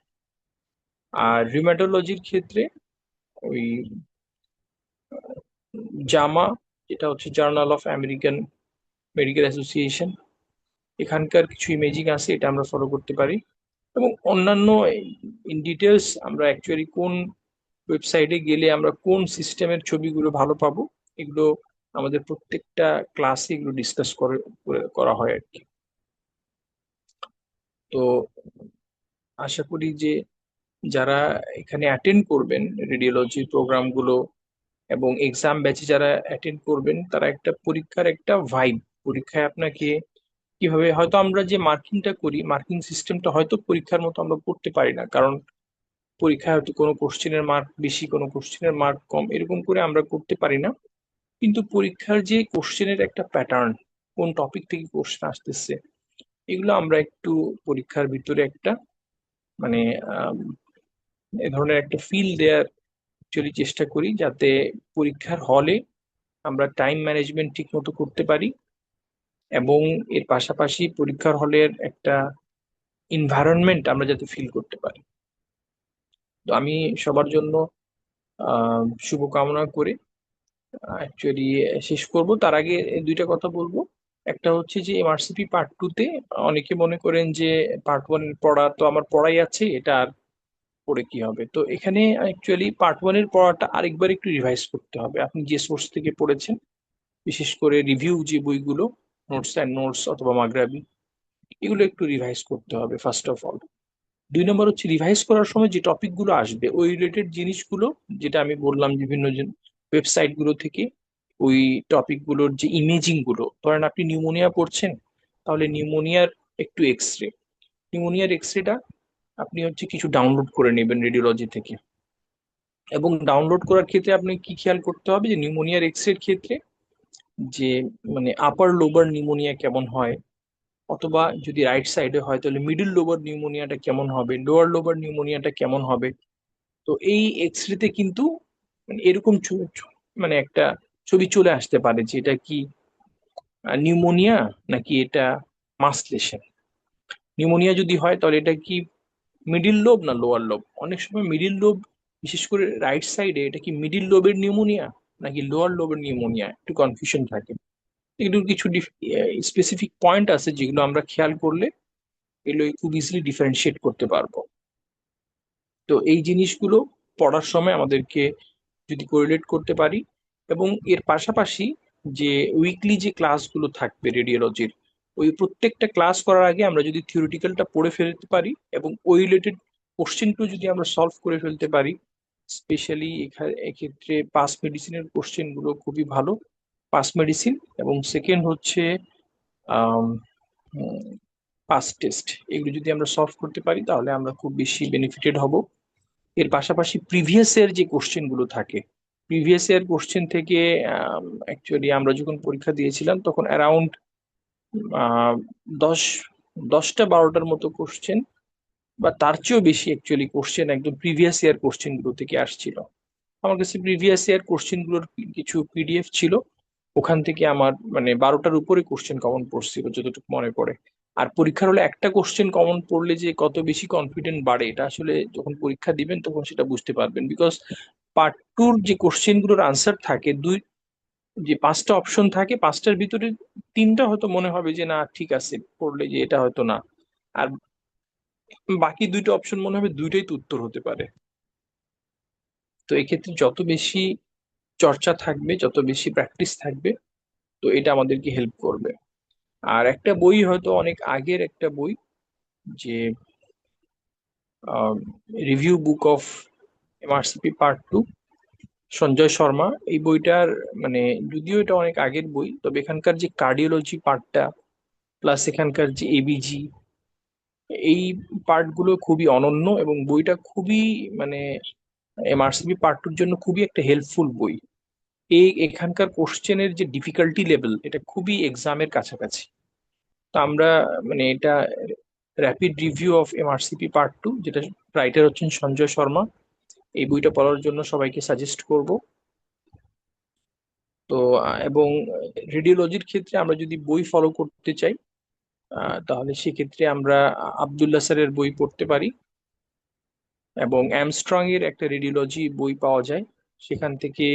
আর রিউমাটোলজির ক্ষেত্রে ওই জামা, যেটা হচ্ছে journal of American medical association, এখানকার কিছু ইমেজিং আছে, এটা আমরা ফলো করতে পারি। এবং অন্যান্য ইন ডিটেলস আমরা অ্যাকচুয়ালি কোন ওয়েবসাইটে গেলে আমরা কোন সিস্টেমের ছবিগুলো ভালো পাবো, এগুলো আমাদের প্রত্যেকটা ক্লাসে এগুলো ডিসকাস করা হয় আর কি। তো আশা করি যে যারা এখানে অ্যাটেন্ড করবেন রেডিওলজি প্রোগ্রামগুলো এবং এক্সাম ব্যাচে যারা অ্যাটেন্ড করবেন, তারা একটা পরীক্ষার একটা ভাইব, পরীক্ষায় আপনাকে কিভাবে, হয়তো আমরা যে মার্কিংটা করি মার্কিং সিস্টেমটা হয়তো পরীক্ষার মতো আমরা করতে পারি না, কারণ পরীক্ষায় হয়তো কোনো কোশ্চেনের মার্ক বেশি, কোনো কোশ্চেনের মার্ক কম, এরকম করে আমরা করতে পারি না। কিন্তু পরীক্ষার যে কোশ্চেনের একটা প্যাটার্ন, কোন টপিক থেকে কোশ্চেন আসতেছে, এগুলো আমরা একটু পরীক্ষার ভিতরে একটা মানে আম, এ ধরনের একটা ফিল দেওয়ার অ্যাকচুয়ালি চেষ্টা করি, যাতে পরীক্ষার হলে আমরা টাইম ম্যানেজমেন্ট ঠিক মতো করতে পারি, এবং এর পাশাপাশি পরীক্ষার হলের একটা এনভায়রনমেন্ট আমরা যাতে ফিল করতে পারি। তো আমি সবার জন্য শুভকামনা করে অ্যাকচুয়ালি শেষ করব। তার আগে 2টা কথা বলবো। একটা হচ্ছে যে এমআরসিপি পার্ট 2-তে অনেকে মনে করেন যে পার্ট 1-এর পড়া তো আমার পড়াই আছে, এটা আর পড়ে কি হবে। তো এখানে অ্যাকচুয়ালি পার্ট 1-এর পড়াটা আরেকবার একটু রিভাইজ করতে হবে। আপনি যে সোর্স থেকে পড়েছেন, বিশেষ করে রিভিউ যে বইগুলো, নোটস অ্যান্ড নোটস অথবা মাগরাবি, এগুলো একটু রিভাইজ করতে হবে ফার্স্ট অফ অল। 2 নম্বর হচ্ছে রিভাইজ করার সময় যে টপিক গুলো আসবে ওই রিলেটেড জিনিসগুলো, যেটা আমি বললাম বিভিন্ন ওয়েবসাইট গুলো থেকে, ওই টপিক গুলোর যে ইমেজিং গুলো, ধরেন আপনি নিউমোনিয়া পড়ছেন, তাহলে নিউমোনিয়ার একটু এক্সরে, নিউমোনিয়ার এক্সরেটা আপনি হচ্ছে কিছু ডাউনলোড করে নেবেন রেডিওলজি থেকে। এবং ডাউনলোড করার ক্ষেত্রে আপনি কি খেয়াল করতে হবে যে নিউমোনিয়ার এক্সরের ক্ষেত্রে যে মানে আপার লোবার নিউমোনিয়া কেমন হয়, অথবা যদি রাইট সাইডে হয় তাহলে মিডল লোবার নিউমোনিয়াটা কেমন হবে, লোয়ার লোবার নিউমোনিয়াটা কেমন হবে। তো এই এক্সরেতে কিন্তু মানে এরকম মানে একটা ছবি চলে আসতে পারে যে এটা কি নিউমোনিয়া নাকি এটা মাসলেশন। নিউমোনিয়া যদি হয় তাহলে এটা কি মিডিল লোব না লোয়ার লোব। অনেক সময় মিডিল লোব, বিশেষ করে রাইট সাইডে, এটা কি মিডিল লোবের নিউমোনিয়া নাকি লোয়ার লোবের নিউমোনিয়া, একটু কনফিউশন থাকে। এগুলোর কিছু স্পেসিফিক পয়েন্ট আছে যেগুলো আমরা খেয়াল করলে এগুলো খুব ইজিলি ডিফারেন্সিয়েট করতে পারবো। তো এই জিনিসগুলো পড়ার সময় আমাদেরকে যদি কোরিলেট করতে পারি, এবং এর পাশাপাশি যে উইকলি যে ক্লাসগুলো থাকবে রেডিওলজির, ওই প্রত্যেকটা ক্লাস করার আগে আমরা যদি থিওরিটিক্যালটা পড়ে ফেলতে পারি এবং ওই রিলেটেড কোশ্চেনগুলো যদি আমরা সলভ করে ফেলতে পারি, স্পেশালি এক্ষেত্রে পাস মেডিসিনের কোশ্চেনগুলো খুবই ভালো। পাস মেডিসিন এবং সেকেন্ড হচ্ছে পাস টেস্ট, এগুলো যদি আমরা সলভ করতে পারি তাহলে আমরা খুব বেশি বেনিফিটেড হব। এর পাশাপাশি প্রিভিয়াস এর যে কোশ্চেন গুলো থাকে, প্রিভিয়াস ইয়ার কোশ্চেন থেকে অ্যাকচুয়ালি আমরা যখন পরীক্ষা দিয়েছিলাম তখন অ্যারাউন্ড 10 10টা 12টার মতো কোশ্চেন বা তার চেয়েও বেশি অ্যাকচুয়ালি কোশ্চেন একদম প্রিভিয়াস ইয়ার কোশ্চেন গুলো থেকে আসছিল। আমার কাছে প্রিভিয়াস ইয়ার কোশ্চেন গুলোর কিছু পিডিএফ ছিল, ওখান থেকে আমার মানে 12টার উপরে কোশ্চেন কমন পড়ছিল যতটুকু মনে পড়ে। আর পরীক্ষার হলে একটা কোশ্চেন কমন পড়লে যে কত বেশি কনফিডেন্ট বাড়ে, এটা আসলে যখন পরীক্ষা দিবেন তখন সেটা বুঝতে পারবেন। বিকজ পার্ট টুর যে কোশ্চেন গুলোর আনসার থাকে, যে 5টা অপশন থাকে, 5টার ভিতরে 3টা হয়তো মনে হবে যে না ঠিক আছে, পড়লে যে এটা হয়তো না। আর বাকি 2টা অপশন মনে হবে দুইটাই তো উত্তর হতে পারে। তো এক্ষেত্রে যত বেশি চর্চা থাকবে, যত বেশি প্র্যাকটিস থাকবে, তো এটা আমাদেরকে হেল্প করবে। আর একটা বই, হয়তো অনেক আগের একটা বই, যে review book of MRCP part 2, Sanjay Sharma, এই বইটার মানে যদিও এটা অনেক আগের বই, তবে এখানকার যে কার্ডিওলজি পার্টটা প্লাস এখানকার যে এবিজি, এই পার্টগুলো খুবই অনন্য এবং বইটা খুবই মানে এমআরসিপি পার্ট 2-র জন্য খুবই একটা হেল্পফুল বই। এখানকার কোশ্চেনের যে ডিফিকাল্টি লেভেল, এটা খুবই এক্সামের কাছাকাছি। তো আমরা মানে এটা rapid review of MRCP part 2, যেটা রাইটার হচ্ছেন সঞ্জয় শর্মা, এই বইটা পড়ার জন্য সবাইকে সাজেস্ট করব। তো এবং রেডিওলজির ক্ষেত্রে আমরা যদি বই ফলো করতে চাই, তাহলে সেক্ষেত্রে আমরা আব্দুল্লাহ স্যারের বই পড়তে পারি, এবং অ্যামস্ট্রং এর একটা রেডিওলজি বই পাওয়া যায়, সেখান থেকে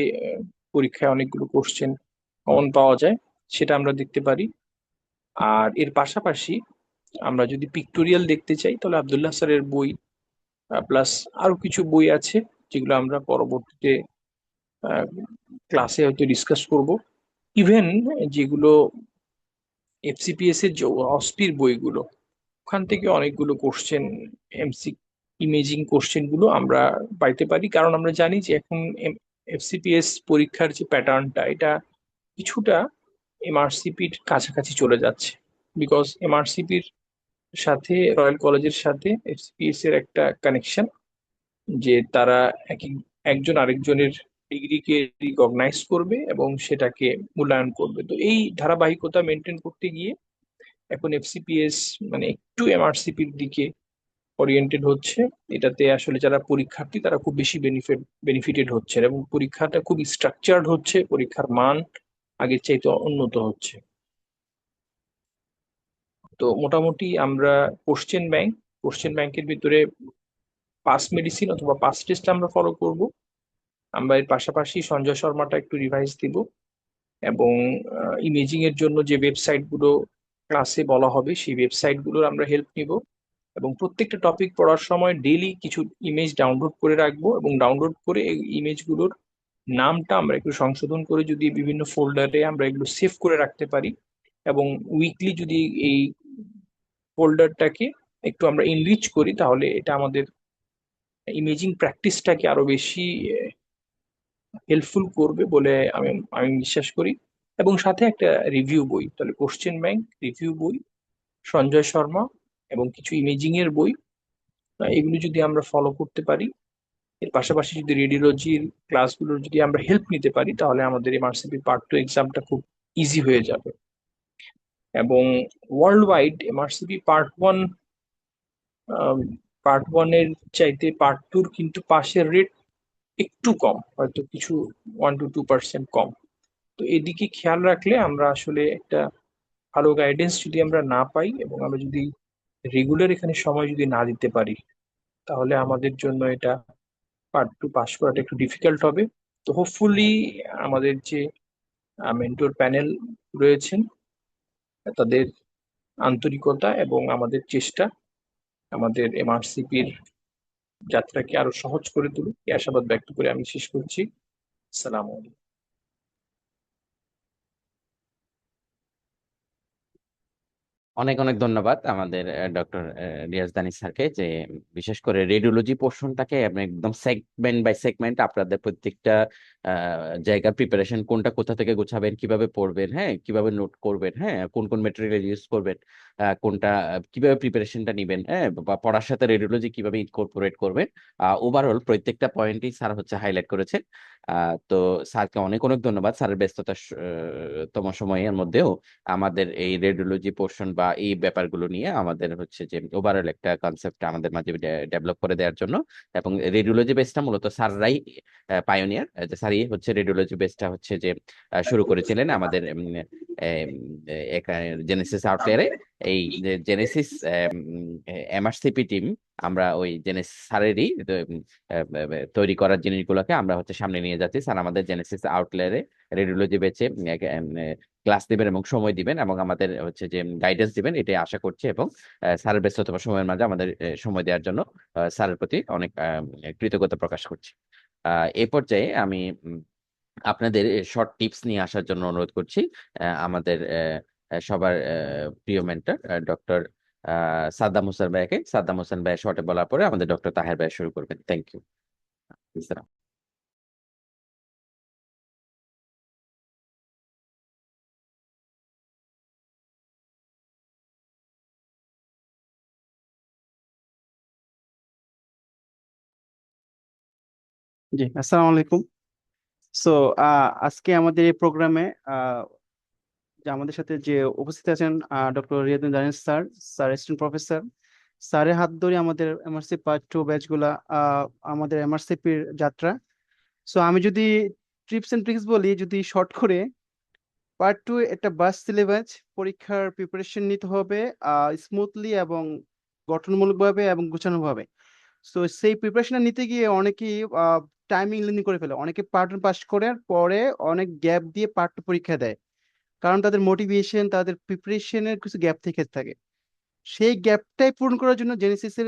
পরীক্ষায় অনেকগুলো কোশ্চেন কমন পাওয়া যায়, সেটা আমরা দেখতে পারি। আর এর পাশাপাশি আমরা যদি পিক্টোরিয়াল দেখতে চাই তাহলে আব্দুল্লাহ স্যারের বই প্লাস আরো কিছু বই আছে যেগুলো আমরা পরবর্তীতে ক্লাসে হয়তো ডিসকাস করব। ইভেন যেগুলো এফসিপিএস এর যে অস্পির বইগুলো, ওখান থেকে অনেকগুলো কোশ্চেন, এমসি ইমেজিং কোশ্চেন গুলো আমরা পাইতে পারি, কারণ আমরা জানি যে এখন এফসিপিএস পরীক্ষার যে প্যাটার্নটা, এটা কিছুটা এমআরসিপির কাছাকাছি চলে যাচ্ছে। বিকজ এমআরসিপির সাথে রয়্যাল কলেজের সাথে এফসিপিএস এর একটা কানেকশন, যে তারা একজন আরেকজনের ডিগ্রিকে রিকগনাইজ করবে এবং সেটাকে মূল্যায়ন করবে। তো এই ধারাবাহিকতা মেনটেন করতে গিয়ে এখন এফসিপিএস মানে একটু এমআরসিপির দিকে ওরিয়েন্টেড হচ্ছে। এটাতে আসলে যারা পরীক্ষার্থী তারা খুব বেশি বেনিফিটেড হচ্ছে, এবং পরীক্ষাটা খুব স্ট্রাকচার্ড হচ্ছে, পরীক্ষার মান আগের চাইতে উন্নত হচ্ছে। তো মোটামুটি আমরা কোশ্চেন ব্যাংকের ভিতরে পাস মেডিসিন অথবা পাস টেস্ট আমরা ফলো করব। আমরা এর পাশাপাশি সঞ্জয় শর্মাটা একটু রিভাইজ দিব, এবং ইমেজিং এর জন্য যে ওয়েবসাইট গুলো ক্লাসে বলা হবে সেই ওয়েবসাইট গুলোর আমরা হেল্প নিব, এবং প্রত্যেকটা টপিক পড়ার সময় ডেইলি কিছু ইমেজ ডাউনলোড করে রাখবো, এবং ডাউনলোড করে এই ইমেজগুলোর নামটা আমরা একটু সংশোধন করে যদি বিভিন্ন ফোল্ডারে আমরা এগুলো সেভ করে রাখতে পারি, এবং উইকলি যদি এই ফোল্ডারটাকে একটু আমরা এনরিচ করি, তাহলে এটা আমাদের ইমেজিং প্র্যাকটিসটাকে আরো বেশি হেল্পফুল করবে বলে আমি আমি বিশ্বাস করি। এবং সাথে একটা রিভিউ বই, তাহলে কোশ্চেন ব্যাংক, রিভিউ বই, সঞ্জয় শর্মা এবং কিছু ইমেজিং এর বই, এগুলো যদি আমরা ফলো করতে পারি, এর পাশাপাশি যদি রেডিওলজির ক্লাসগুলোর যদি আমরা হেল্প নিতে পারি তাহলে আমাদের এমআরসিপি পার্ট 2 এক্সামটা খুব ইজি হয়ে যাবে। এবং ওয়ার্ল্ড ওয়াইড এমআরসিপি পার্ট 1 এর চাইতে পার্ট 2 কিন্তু পাশের রেট একটু কম, হয়তো কিছু 1 to 2% কম। তো এদিকে খেয়াল রাখলে আমরা আসলে একটা ভালো গাইডেন্স যদি আমরা না পাই এবং আমরা যদি রেগুলার এখানে সময় যদি না দিতে পারি তাহলে আমাদের জন্য এটা পার্ট 2 পাস করাটা একটু ডিফিকাল্ট হবে। তো হোপফুলি আমাদের যে মেন্টর প্যানেল রয়েছেন তাদের আন্তরিকতা এবং আমাদের চেষ্টা আমাদের এমআরসিপির যাত্রাকে আরো সহজ করে তুলুক, এই আশাবাদ ব্যক্ত করে আমি শেষ করছি। আসসালামু আলাইকুম। অনেক অনেক ধন্যবাদ আমাদের ডক্টর রিয়াজ দানি স্যারকে, যে বিশেষ করে রেডিওলজি পোর্শনটাকে আপনি একদম সেগমেন্ট বাই সেগমেন্ট আপনাদের প্রত্যেকটা জায়গার প্রিপারেশন কোনটা কোথা থেকে গোছাবেন, কিভাবে পড়বেন, হ্যাঁ কিভাবে নোট করবেন, হ্যাঁ কোন কোন মেটেরিয়াল ইউজ করবেন, কোনটা কিভাবে প্রিপারেশনটা নেবেন, হ্যাঁ বা পড়ার সাথে রেডিওলজি কিভাবে ইনকর্পোরেট করবেন, ওভারঅল প্রত্যেকটা পয়েন্টই স্যার হচ্ছে হাইলাইট করেছেন। তো স্যারকে অনেক অনেক ধন্যবাদ। স্যারের ব্যস্ততার তম সময়ের মধ্যেও আমাদের এই রেডিওলজি পোর্শন বা এই ব্যাপারগুলো নিয়ে আমাদের হচ্ছে যে ওভারঅল একটা কনসেপ্ট আমাদের মাঝে ডেভেলপ করে দেওয়ার জন্য। এবং রেডিওলজি বেসটা মূলত স্যাররাই পায়োনিয়ার, যে স্যারই হচ্ছে রেডিওলজি বেসটা হচ্ছে যে শুরু করেছিলেন আমাদের জেনেসিস আউটলেয়ারে। এই জেনেসিস এমআরসিপি টিম, আমরা ওই জেনেসিস স্যারেরই তৈরি করার জিনিসগুলোকে আমরা হচ্ছে সামনে নিয়ে যাচ্ছি। স্যার আমাদের জেনেসিস আউটলেয়ারে রেডিওলজি বেচে ক্লাস দিবেন এবং সময় দিবেন এবং আমাদের হচ্ছে যে গাইডেন্স দিবেন, এটাই আশা করছি। এবং স্যারের ব্যস্ততম সময়ের মাঝে আমাদের সময় দেওয়ার জন্য স্যারের প্রতি অনেক কৃতজ্ঞতা প্রকাশ করছি। এই পর্যায়ে আমি আপনাদের শর্ট টিপস নিয়ে আসার জন্য অনুরোধ করছি আমাদের সবার প্রিয় মেন্টর ডক্টর সাদ্দাম হোসেন ভাইকে। সাদ্দাম হোসেন ভাই শর্টে বলার পরে আমাদের ডক্টর তাহের ভাই শুরু করবেন। Thank you. জি, আসসালামু আলাইকুম। সো আজকে আমাদের এই প্রোগ্রামে যে আমাদের সাথে যে উপস্থিত আছেন doctor Riadul Danish sir, sir assistant professor. স্যারের হাত ধরে আমাদের এমআরসি পার্ট 2 ব্যাচগুলা আমাদের এমআরসিপির যাত্রা। সো আমি যদি ট্রিপস এন্ড ট্রিক্স বলি, যদি শর্ট করে, পার্ট 2 একটা বাস সিলেবাস, পরীক্ষার প্রিপারেশন নিতে হবে স্মুথলি এবং গঠনমূলকভাবে এবং গোছানোভাবে। সো সেই প্রিপারেশন নিতে গিয়ে অনেকেই টাইমিং লিমিট করে ফেলে, অনেকে পার্ট 1 পাস করার পরে অনেক গ্যাপ দিয়ে পার্ট 2 পরীক্ষা দেয়, কারণ তাদের মোটিভেশন, তাদের প্রিপারেশনের কিছু গ্যাপ থেকে থাকে। সেই গ্যাপটাই পূরণ করার জন্য জেনেসিসের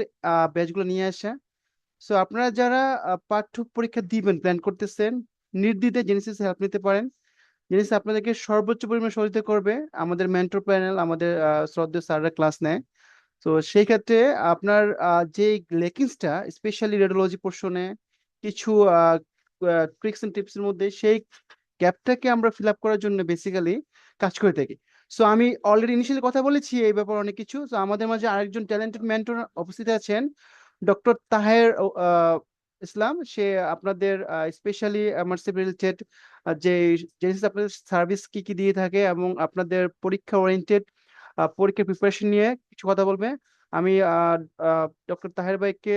ব্যাচগুলো নিয়ে আসা। সো আপনারা যারা পাঠ্য পরীক্ষা দিবেন প্ল্যান করতেছেন, নির্দ্বিধায় জেনেসিস হেল্প নিতে পারেন। জেনেসিস আপনাদেরকে সর্বোচ্চ পরিমাণে সহযোগিতা করবে। আমাদের মেন্টর প্যানেল, আমাদের শ্রদ্ধেয় স্যাররা ক্লাস নেয়। তো সেই ক্ষেত্রে আপনার যে লেকিংসটা স্পেশালি রেডিওলজি পোর্শনে কিছু ট্রিক্স এন্ড টিপস এর মধ্যে, সেই গ্যাপটাকে আমরা ফিল আপ করার জন্য বেসিক্যালি কাজ করে থাকি। সো আমি অলরেডি ইনিশিয়ালি কথা বলেছি এই ব্যাপারে অনেক কিছু। তো আমাদের মাঝে আরেকজন ট্যালেন্টেড মেন্টর উপস্থিত আছেন, ডক্টর তাহের ইসলাম। সে আপনাদের স্পেশালি এমআরসি রিলেটেড যে জিনিস, আপনাদের সার্ভিস কি কি দিয়ে থাকে এবং আপনাদের পরীক্ষা ওরিয়েন্টেড পরীক্ষার প্রিপারেশন নিয়ে কিছু কথা বলবে। আমি ডক্টর তাহের ভাইকে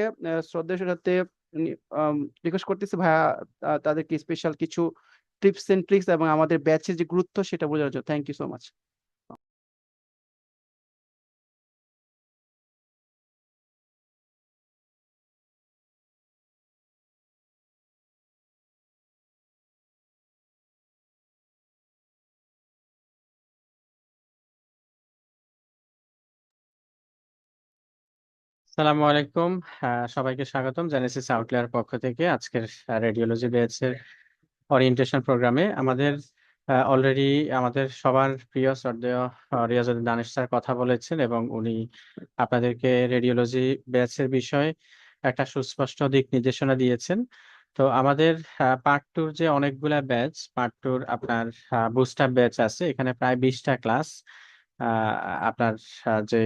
শ্রদ্ধার সাথে রিকোয়েস্ট করতেছি ভাইয়া, তাদেরকে স্পেশাল কিছু টিপস এন্ড ট্রিক্স এবং আমাদের ব্যাচের যে গুরুত্ব সেটা বোঝার জন্য। Thank you so much. সালামু আলাইকুম। সবাইকে স্বাগতম জেনেসিস আউটলেয়ার পক্ষ থেকে আজকের রেডিওলজি ব্যাচের ওরিয়েন্টেশন প্রোগ্রামে। আমাদের অলরেডি আমাদের সবার প্রিয় শ্রদ্ধেয় রিয়াজুদ্দিন দানিশ স্যার কথা বলেছেন এবং উনি আপনাদেরকে রেডিওলজি ব্যাচের বিষয়ে একটা সুস্পষ্ট দিক নির্দেশনা দিয়েছেন। তো আমাদের পার্ট 2 যে অনেকগুলা ব্যাচ, পার্ট 2 আপনার বুস্টার ব্যাচ আছে, এখানে প্রায় 20টা ক্লাস। আপনার যে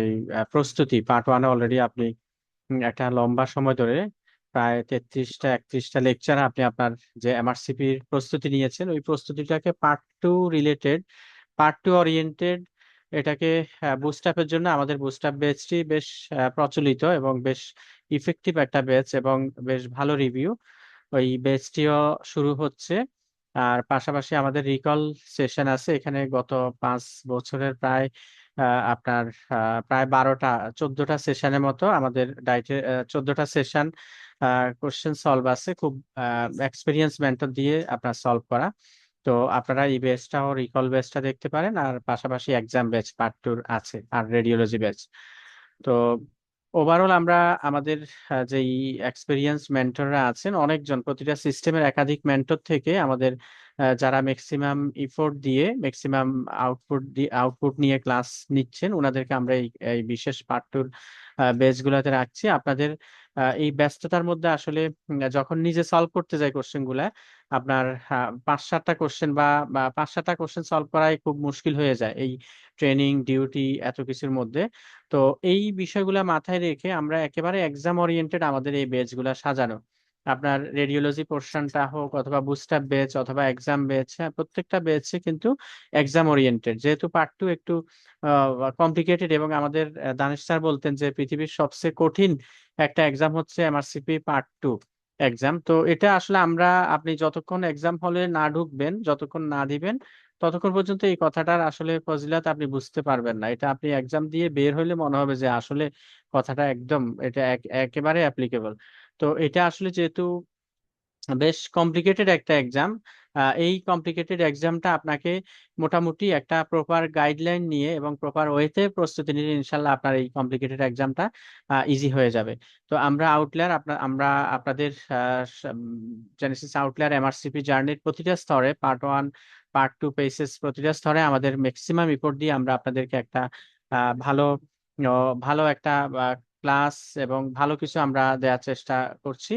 প্রস্তুতি, পার্ট 1 অলরেডি আপনি একটা লম্বা সময় ধরে প্রায় 33টা 31টা লেকচার আপনি আপনার যে এমআরসিপির প্রস্তুতি নিয়েছেন ওই প্রস্তুতিটাকে পার্ট টু ওরিয়েন্টেড এটাকে বুস্ট আপের জন্য আমাদের বুস্ট আপ ব্যাচটি বেশ প্রচলিত এবং বেশ ইফেক্টিভ একটা ব্যাচ এবং বেশ ভালো রিভিউ। ওই ব্যাচটিও শুরু হচ্ছে। আর পাশাপাশি আমাদের রিকল সেশন আছে এখানে গত 5 বছরের প্রায় আপনার প্রায় 14টা সেশনের মতো আমাদের ডাইটে 14টা সেশন কোশ্চেন সলভ আছে খুব এক্সপিরিয়েন্স মেন্টর দিয়ে আপনার সলভ করা। তো আপনারা এই ব্যাচটাও রিকল ব্যাচটা দেখতে পারেন আর পাশাপাশি এক্সাম ব্যাচ পার্ট টুর আছে আর রেডিওলজি ব্যাচ। তো ওভারঅল আমরা আমাদের যেই এক্সপিরিয়েন্স মেন্টররা আছেন অনেকজন প্রতিটা সিস্টেমের একাধিক মেন্টর থেকে আমাদের যারা ম্যাক্সিমাম ইফোর্ট দিয়ে ম্যাক্সিমাম আউটপুট নিয়ে ক্লাস নিচ্ছেন ওনাদেরকে আমরা এই বিশেষ পার্ট টুর বেস গুলাতে রাখছি। আপনাদের এই ব্যস্ততার মধ্যে আসলে যখন নিজে সলভ করতে যাই কোশ্চেন গুলা আপনার 5-7টা কোশ্চেন বা 5-7টা কোশ্চেন সলভ করাই খুব মুশকিল হয়ে যায় এই ট্রেনিং ডিউটি এত কিছুর মধ্যে। তো এই বিষয়গুলা মাথায় রেখে আমরা একেবারে এক্সাম ওরিয়েন্টেড আমাদের এই ব্যাচ গুলা সাজানো। আপনার রেডিওলজি পোর্শনটা হোক অথবা বুস্টার ব্যাচ অথবা এক্সাম ব্যাচ, হ্যাঁ প্রত্যেকটা ব্যাচে কিন্তু এক্সাম ওরিয়েন্টেড। যেহেতু পার্ট টু একটু কমপ্লিকেটেড এবং আমাদের দানেশ স্যার বলতেন যে পৃথিবীর সবচেয়ে কঠিন একটা এক্সাম হচ্ছে এমআরসিপি পার্ট টু এক্সাম। তো এটা আসলে আপনি যতক্ষণ এক্সাম হলে না ঢুকবেন যতক্ষণ না দিবেন ততক্ষণ পর্যন্ত এই কথাটার আসলে ফজিলাত আপনি বুঝতে পারবেন না। এটা আপনি এক্সাম দিয়ে বের হইলে মনে হবে যে আসলে কথাটা একদম এটা একেবারে অ্যাপ্লিকেবল। তো এটা আসলে যেহেতু বেশ কমপ্লিকেটেড একটা এক্সাম, এই কমপ্লিকেটেড এক্সামটা আপনাকে মোটামুটি একটা প্রপার গাইডলাইন নিয়ে এবং প্রপার ওয়েতে প্রস্তুতি নিলে ইনশাল্লাহ আপনার এই কমপ্লিকেটেড এক্সামটা ইজি হয়ে যাবে। তো আমরা আপনাদের জেনেসিস আউটলায়ার এমআরসিপি জার্নির প্রতিটা স্তরে পার্ট ওয়ান পার্ট টু পেসেস প্রতিটা স্তরে আমাদের ম্যাক্সিমাম ইফোর্ট দিয়ে আমরা আপনাদেরকে একটা ভালো ভালো একটা ক্লাস এবং ভালো কিছু আমরা দেওয়ার চেষ্টা করছি।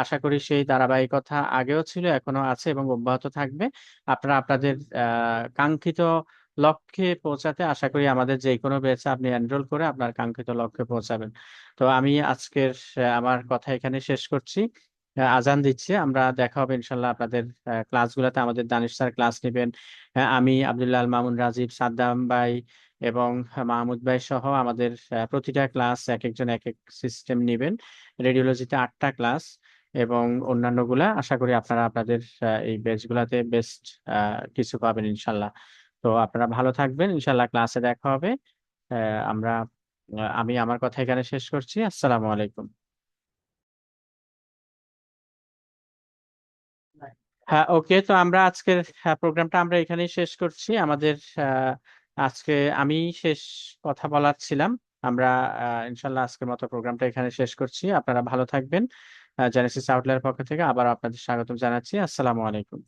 আশা করি সেই ধারাবাহিকতা আগেও ছিল এখনো আছে এবং অব্যাহত থাকবে। আপনারা আপনাদের কাঙ্ক্ষিত লক্ষ্যে পৌঁছাতে আশা করি আমাদের যে কোনো ব্যাচে আপনি এনরোল করে আপনার কাঙ্ক্ষিত লক্ষ্যে পৌঁছাবেন। তো আমি আজকের আমার কথা এখানে শেষ করছি। আজান দিচ্ছে, আমরা দেখা হবে ইনশাল্লাহ আপনাদের ক্লাসগুলোতে। আমাদের দানিশ স্যার ক্লাস নেবেন, আমি আব্দুল্লাহ আল মামুন, রাজীব, সাদ্দাম ভাই এবং মাহমুদ ভাই সহ আমাদের প্রতিটা ক্লাস এক একজন এক এক সিস্টেম নেবেন। রেডিওলজিতে 8টা ক্লাস এবং অন্যান্য গুলা আশা করি আপনারা আপনাদের এই ব্যাচ গুলাতে বেস্ট কিছু পাবেন ইনশাল্লাহ। তো আপনারা ভালো থাকবেন, ইনশাল্লাহ ক্লাসে দেখা হবে। আমরা আমি আমার কথা এখানে শেষ করছি। আসসালামু আলাইকুম। হ্যাঁ ওকে, তো আমরা আজকের প্রোগ্রামটা আমরা এখানেই শেষ করছি। আমাদের আজকে আমি শেষ কথা বলার ছিলাম। আমরা ইনশাল্লাহ আজকের মতো প্রোগ্রামটা এখানে শেষ করছি। আপনারা ভালো থাকবেন। জেনেসিস আউটলায়ার পক্ষ থেকে আবার আপনাদের স্বাগতম জানাচ্ছি। আসসালামু আলাইকুম।